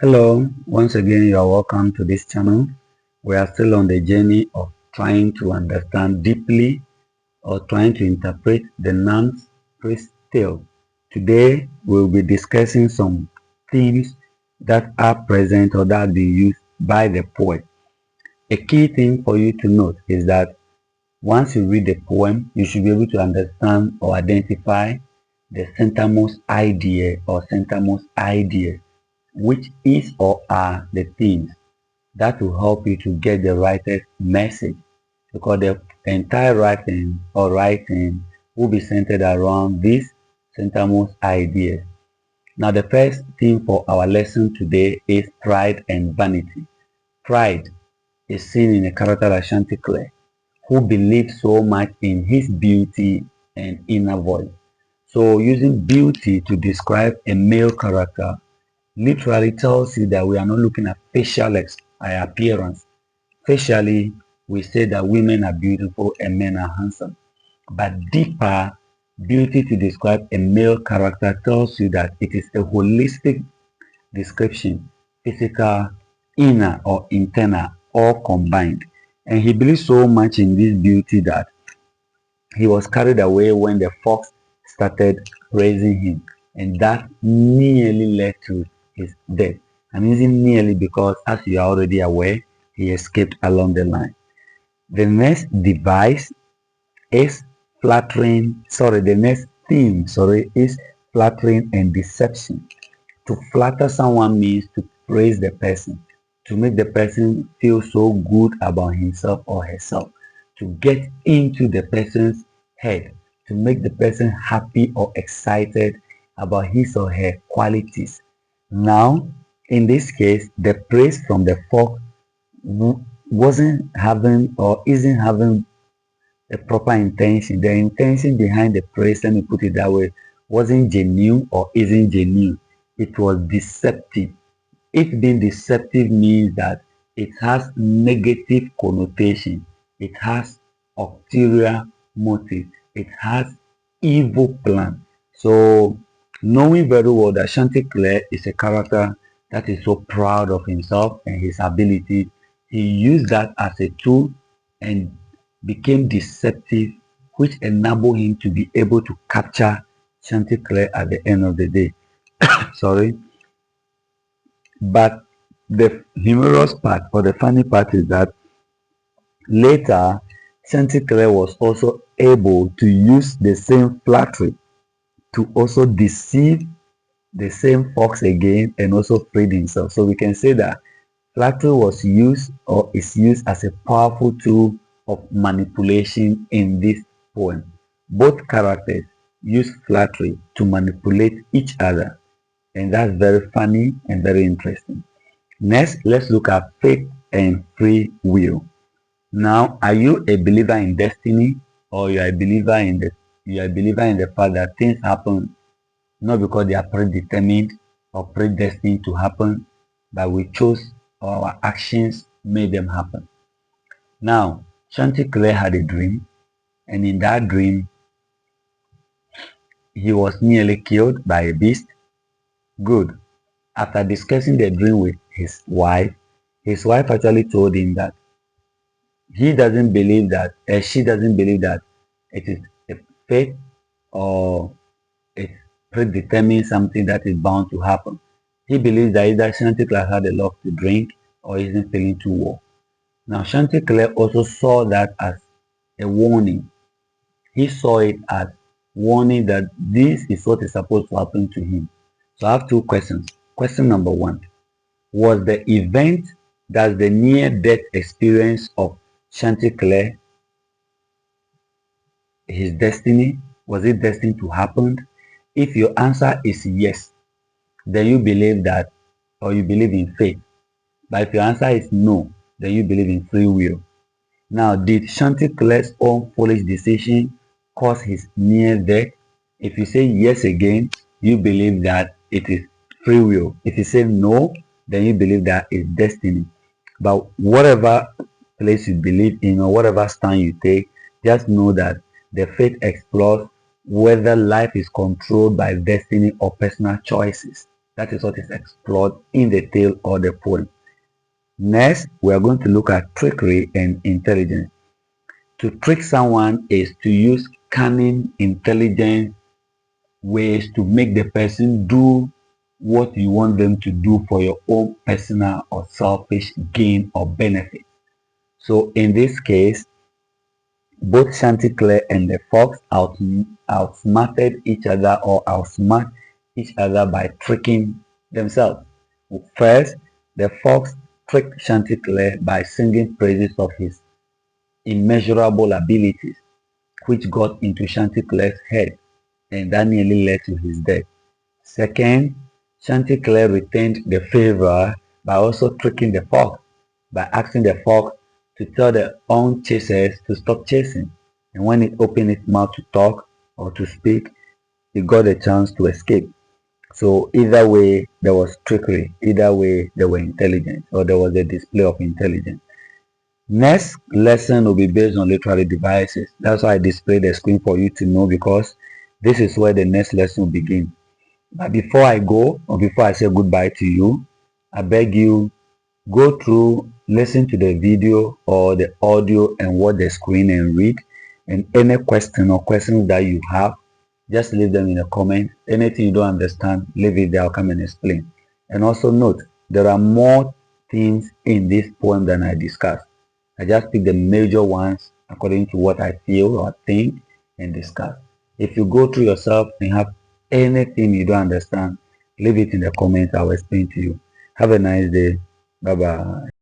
Hello, once again, you are welcome to this channel. We are still on the journey of trying to understand deeply or trying to interpret the Nan's priest tale. Today, we'll be discussing some themes that are present or that are being used by the poet. A key thing for you to note is that once you read the poem, you should be able to understand or identify the centermost idea or centermost idea, which is or are the themes that will help you to get the writer's message, because the entire writing will be centered around these centermost ideas. Now, the first theme for our lesson today is pride and vanity. Pride is seen in a character like Chanticleer, who believes so much in his beauty and inner voice. So, using beauty to describe a male character literally tells you that we are not looking at facial appearance. Facially, we say that women are beautiful and men are handsome. But deeper, beauty to describe a male character tells you that it is a holistic description, physical, inner, or internal, all combined. And he believed so much in this beauty that he was carried away when the fox started praising him, and that nearly led to his death. I'm using nearly because, as you are already aware, he escaped along the line. The next device is the next theme, is flattering and deception. To flatter someone means to praise the person, to make the person feel so good about himself or herself, to get into the person's head, to make the person happy or excited about his or her qualities. Now, in this case, the praise from the folk wasn't having or isn't having a proper intention. The intention behind the praise, let me put it that way, wasn't genuine or isn't genuine. It was deceptive. It being deceptive means that it has negative connotation. It has ulterior motive. It has evil plan. So knowing very well that Chanticleer is a character that is so proud of himself and his ability, he used that as a tool and became deceptive, which enabled him to be able to capture Chanticleer at the end of the day. Sorry. But the humorous part or the funny part is that later Chanticleer was also able to use the same flattery to also deceive the same fox again and also freed himself. So we can say that flattery was used or is used as a powerful tool of manipulation in this poem. Both characters use flattery to manipulate each other, and that's very funny and very interesting. Next, let's look at faith and free will. Now, are you a believer in destiny, or you are a believer in the fact that things happen not because they are predetermined or predestined to happen, but we chose or our actions made them happen. Now, Chanticleer had a dream, and in that dream, he was nearly killed by a beast. Good. After discussing the dream with his wife actually told him that she doesn't believe that it is a fate or it predetermines something that is bound to happen. He believes that either Chanticleer had a lot to drink or isn't feeling too well. Now, Chanticleer also saw that as a warning. He saw it as warning that this is what is supposed to happen to him. So I have two questions. Question number one, was the event that the near-death experience of Chanticleer his destiny? Was it destined to happen? If your answer is yes, then you believe that or you believe in faith. But if your answer is no, then you believe in free will. Now, did Chanticleer's own foolish decision cause his near death? If you say yes again, you believe that it is free will. If you say no, then you believe that it's destiny. But whatever place you believe in or whatever stand you take, just know that the faith explores whether life is controlled by destiny or personal choices. That is what is explored in the tale or the poem. Next, we are going to look at trickery and intelligence. To trick someone is to use cunning, intelligent ways to make the person do what you want them to do for your own personal or selfish gain or benefit. So in this case, both Chanticleer and the fox outsmarted each other or outsmart each other by tricking themselves. First, the fox tricked Chanticleer by singing praises of his immeasurable abilities, which got into Chanticleer's head, and that nearly led to his death. Second, Chanticleer retained the favor by also tricking the fox, by asking the fox to tell the own chasers to stop chasing. And when it opened its mouth to talk or to speak, it got a chance to escape. So either way, there was trickery. Either way, there were intelligence, or there was a display of intelligence. Next lesson will be based on literary devices. That's why I displayed the screen for you to know, because this is where the next lesson will begin. But before I go, or before I say goodbye to you, I beg you, go through, listen to the video or the audio and watch the screen and read. And any question or questions that you have, just leave them in the comment. Anything you don't understand, leave it there, I'll come and explain. And also note, there are more things in this poem than I discussed. I just pick the major ones according to what I feel or think and discuss. If you go through yourself and have anything you don't understand, leave it in the comments. I'll explain to you. Have a nice day. Bye bye.